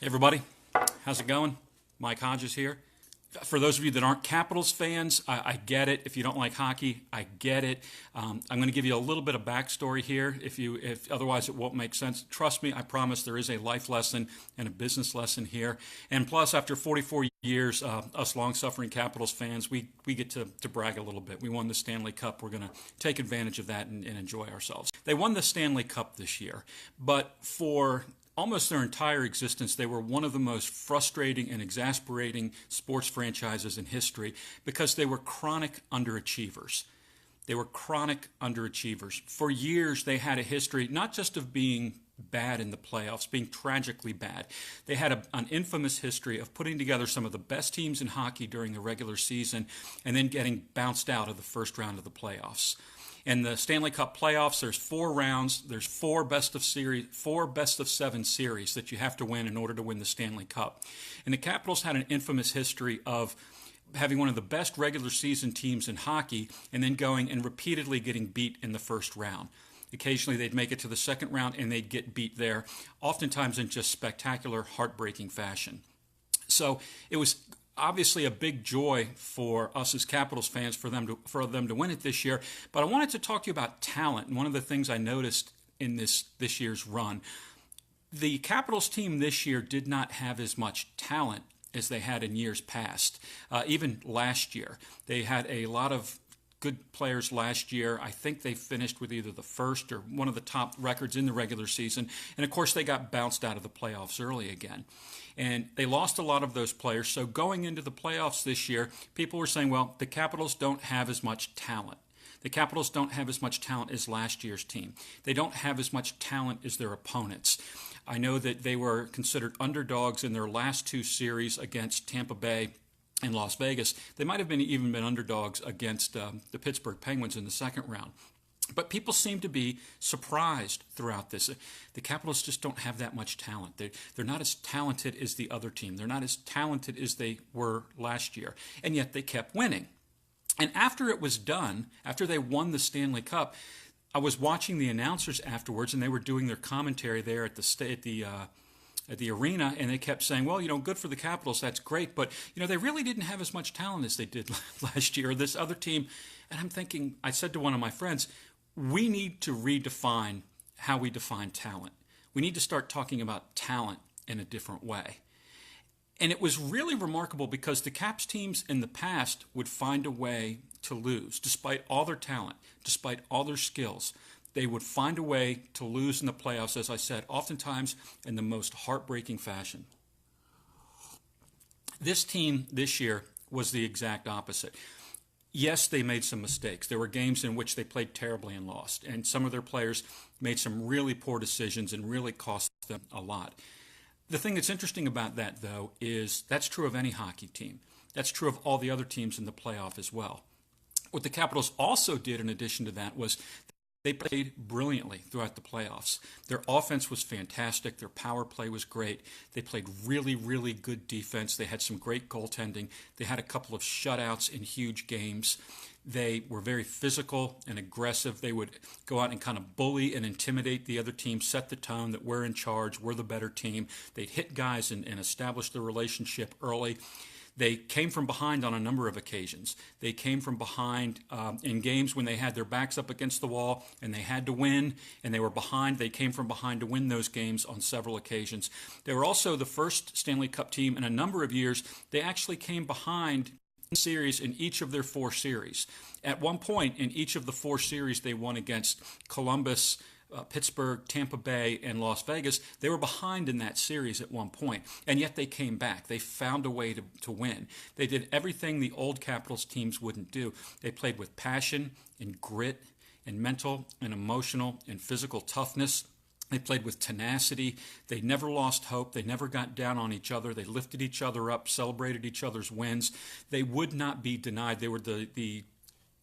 Hey everybody, how's it going? Mike Hodges here. For those of you that aren't Capitals fans, I get it. If you don't like hockey, I get it. I'm going to give you a little bit of backstory here. If otherwise it won't make sense. Trust me, I promise there is a life lesson and a business lesson here. And plus, after 44 years, us long-suffering Capitals fans, we get to brag a little bit. We won the Stanley Cup. We're going to take advantage of that and enjoy ourselves. They won the Stanley Cup this year, but for almost their entire existence, they were one of the most frustrating and exasperating sports franchises in history because they were chronic underachievers. They were chronic underachievers. For years, they had a history not just of being bad in the playoffs, being tragically bad. They had an infamous history of putting together some of the best teams in hockey during the regular season and then getting bounced out of the first round of the playoffs. In the Stanley Cup playoffs, there's 4 rounds. There's four best of 7 series that you have to win in order to win the Stanley Cup. And the Capitals had an infamous history of having one of the best regular season teams in hockey and then going and repeatedly getting beat in the first round. Occasionally they'd make it to the second round and they'd get beat there, oftentimes in just spectacular, heartbreaking fashion. So it was obviously a big joy for us as Capitals fans for them to win it this year. But I wanted to talk to you about talent. And one of the things I noticed in this year's run, the Capitals team this year did not have as much talent as they had in years past. Even last year, they had a lot of good players last year. I think they finished with either the first or one of the top records in the regular season. And of course, they got bounced out of the playoffs early again. And they lost a lot of those players. So going into the playoffs this year, people were saying, well, the Capitals don't have as much talent. The Capitals don't have as much talent as last year's team. They don't have as much talent as their opponents. I know that they were considered underdogs in their last 2 series against Tampa Bay and Las Vegas. They might have even been underdogs against the Pittsburgh Penguins in the second round. But people seem to be surprised throughout this. The Capitals just don't have that much talent. They're not as talented as the other team. They're not as talented as they were last year. And yet they kept winning. And after it was done, after they won the Stanley Cup, I was watching the announcers afterwards, and they were doing their commentary there at the arena, and they kept saying, well, good for the Capitals, that's great, but, they really didn't have as much talent as they did last year, this other team. And I'm thinking, I said to one of my friends, we need to redefine how we define talent. We need to start talking about talent in a different way. And it was really remarkable because the Caps teams in the past would find a way to lose, despite all their talent, despite all their skills. They would find a way to lose in the playoffs, as I said, oftentimes in the most heartbreaking fashion. This team this year was the exact opposite. Yes, they made some mistakes. There were games in which they played terribly and lost, and some of their players made some really poor decisions and really cost them a lot. The thing that's interesting about that, though, is that's true of any hockey team. That's true of all the other teams in the playoff as well. What the Capitals also did in addition to that was they played brilliantly throughout the playoffs. Their offense was fantastic. Their power play was great. They played really, really good defense. They had some great goaltending. They had a couple of shutouts in huge games. They were very physical and aggressive. They would go out and kind of bully and intimidate the other team, set the tone that we're in charge, we're the better team. They'd hit guys and establish the relationship early. They came from behind on a number of occasions. They came from behind in games when they had their backs up against the wall and they had to win, and they were behind. They came from behind to win those games on several occasions. They were also the first Stanley Cup team in a number of years. They actually came behind series in each of their 4 series. At one point in each of the 4 series they won against Columbus, Pittsburgh, Tampa Bay, and Las Vegas, they were behind in that series at one point, and yet they came back. They found a way to win. They did everything the old Capitals teams wouldn't do. They played with passion and grit and mental and emotional and physical toughness. They played with tenacity. They never lost hope. They never got down on each other. They lifted each other up, celebrated each other's wins. They would not be denied. They were the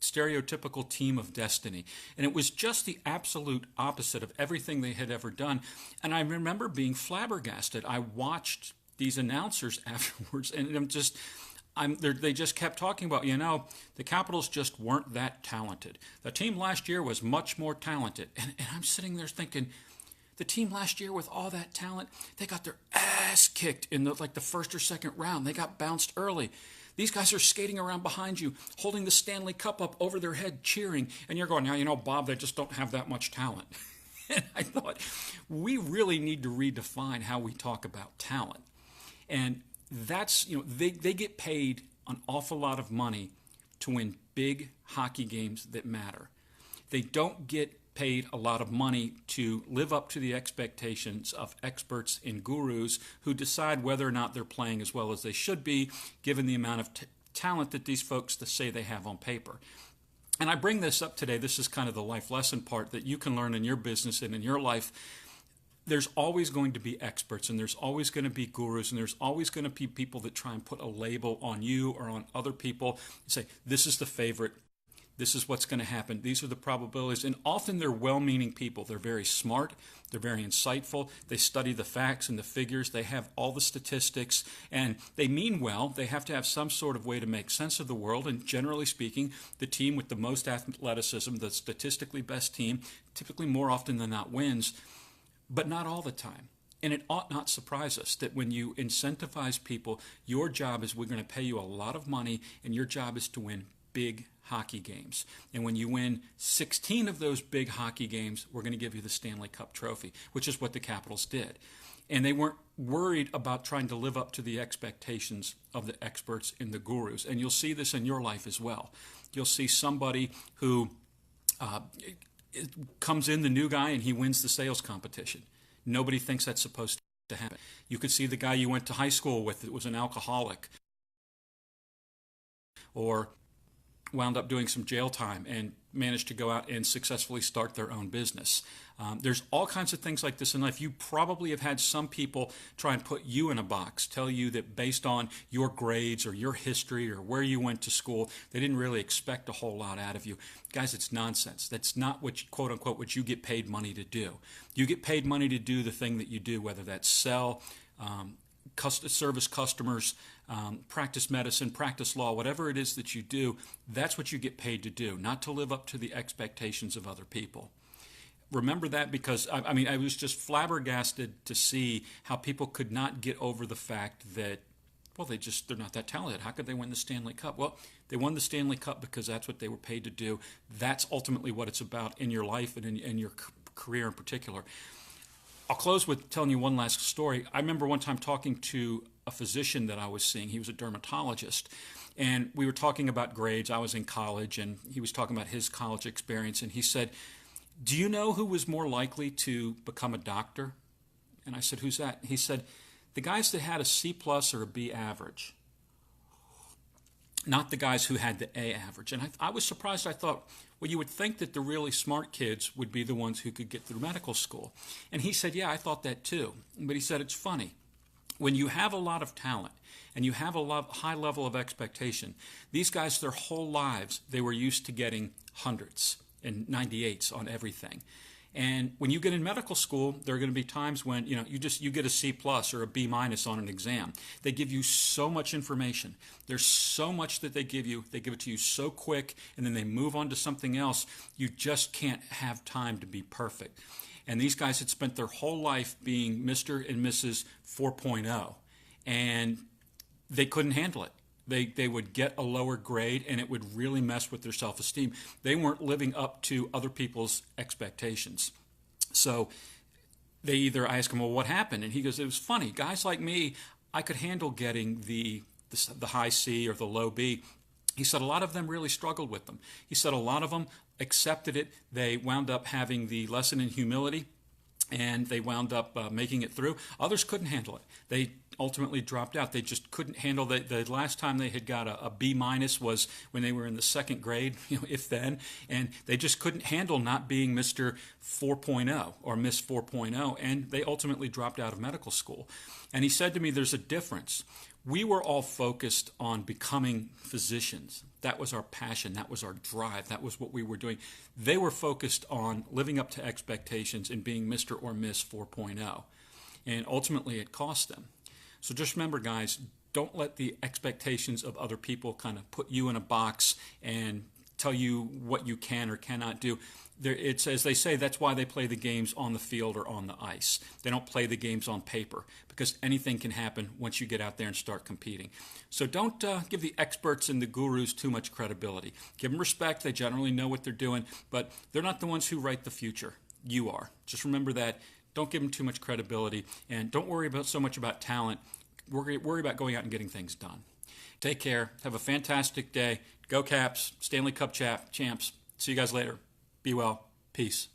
stereotypical team of destiny. And it was just the absolute opposite of everything they had ever done. And I remember being flabbergasted. I watched these announcers afterwards, and they just kept talking about, the Capitals just weren't that talented. The team last year was much more talented. And I'm sitting there thinking, the team last year with all that talent, they got their ass kicked in the first or second round. They got bounced early. These guys are skating around behind you, holding the Stanley Cup up over their head, cheering. And you're going, now, Bob, they just don't have that much talent. And I thought, we really need to redefine how we talk about talent. And that's, they get paid an awful lot of money to win big hockey games that matter. They don't get paid a lot of money to live up to the expectations of experts and gurus who decide whether or not they're playing as well as they should be, given the amount of talent that these folks say they have on paper. And I bring this up today. This is kind of the life lesson part that you can learn in your business and in your life. There's always going to be experts, and there's always going to be gurus, and there's always going to be people that try and put a label on you or on other people and say, this is the favorite. This is what's going to happen. These are the probabilities. And often they're well-meaning people. They're very smart. They're very insightful. They study the facts and the figures. They have all the statistics. And they mean well. They have to have some sort of way to make sense of the world. And generally speaking, the team with the most athleticism, the statistically best team, typically more often than not wins, but not all the time. And it ought not surprise us that when you incentivize people, your job is we're going to pay you a lot of money, and your job is to win big hockey games. And when you win 16 of those big hockey games, we're going to give you the Stanley Cup trophy, which is what the Capitals did. And they weren't worried about trying to live up to the expectations of the experts and the gurus. And you'll see this in your life as well. You'll see somebody who comes in, the new guy, and he wins the sales competition. Nobody thinks that's supposed to happen. You could see the guy you went to high school with that was an alcoholic, or wound up doing some jail time and managed to go out and successfully start their own business. There's all kinds of things like this in life. You probably have had some people try and put you in a box, tell you that based on your grades or your history or where you went to school, they didn't really expect a whole lot out of you. Guys, it's nonsense. That's not what, quote unquote, what you get paid money to do. You get paid money to do the thing that you do, whether that's sell, service customers, practice medicine, practice law, whatever it is that you do, that's what you get paid to do, not to live up to the expectations of other people. Remember that, because I was just flabbergasted to see how people could not get over the fact that, well, they're not that talented. How could they win the Stanley Cup? Well, they won the Stanley Cup because that's what they were paid to do. That's ultimately what it's about in your life and in your career in particular. I'll close with telling you one last story. I remember one time talking to a physician that I was seeing. He was a dermatologist, and we were talking about grades. I was in college, and he was talking about his college experience, and he said, do you know who was more likely to become a doctor? And I said, who's that? He said, the guys that had a C plus or a B average, not the guys who had the A average. And I was surprised. I thought, well, you would think that the really smart kids would be the ones who could get through medical school. And he said, yeah, I thought that too. But he said, it's funny. When you have a lot of talent and you have a high level of expectation, these guys, their whole lives, they were used to getting hundreds and 98s on everything. And when you get in medical school, there are going to be times when you get a C plus or a B minus on an exam. They give you so much information. There's so much that they give you. They give it to you so quick, and then they move on to something else. You just can't have time to be perfect. And these guys had spent their whole life being Mr. and Mrs. 4.0, and they couldn't handle it. They would get a lower grade, and it would really mess with their self-esteem. They weren't living up to other people's expectations. So I asked him, well, what happened? And he goes, it was funny. Guys like me, I could handle getting the high C or the low B. He said a lot of them really struggled with them. He said a lot of them accepted it. They wound up having the lesson in humility, and they wound up making it through. Others couldn't handle it. They ultimately dropped out. They just couldn't handle the last time they had got a B minus was when they were in the second grade, if then, and they just couldn't handle not being Mr. 4.0 or Miss 4.0, and they ultimately dropped out of medical school. And he said to me, there's a difference. We were all focused on becoming physicians. That was our passion. That was our drive. That was what we were doing. They were focused on living up to expectations and being Mr. or Miss 4.0. And ultimately, it cost them. So just remember, guys, don't let the expectations of other people kind of put you in a box and tell you what you can or cannot do. It's, as they say, that's why they play the games on the field or on the ice. They don't play the games on paper, because anything can happen once you get out there and start competing. So don't give the experts and the gurus too much credibility. Give them respect. They generally know what they're doing, but they're not the ones who write the future. You are. Just remember that. Don't give them too much credibility, and don't worry so much about talent. Worry about going out and getting things done. Take care. Have a fantastic day. Go Caps. Stanley Cup champs. See you guys later. Be well. Peace.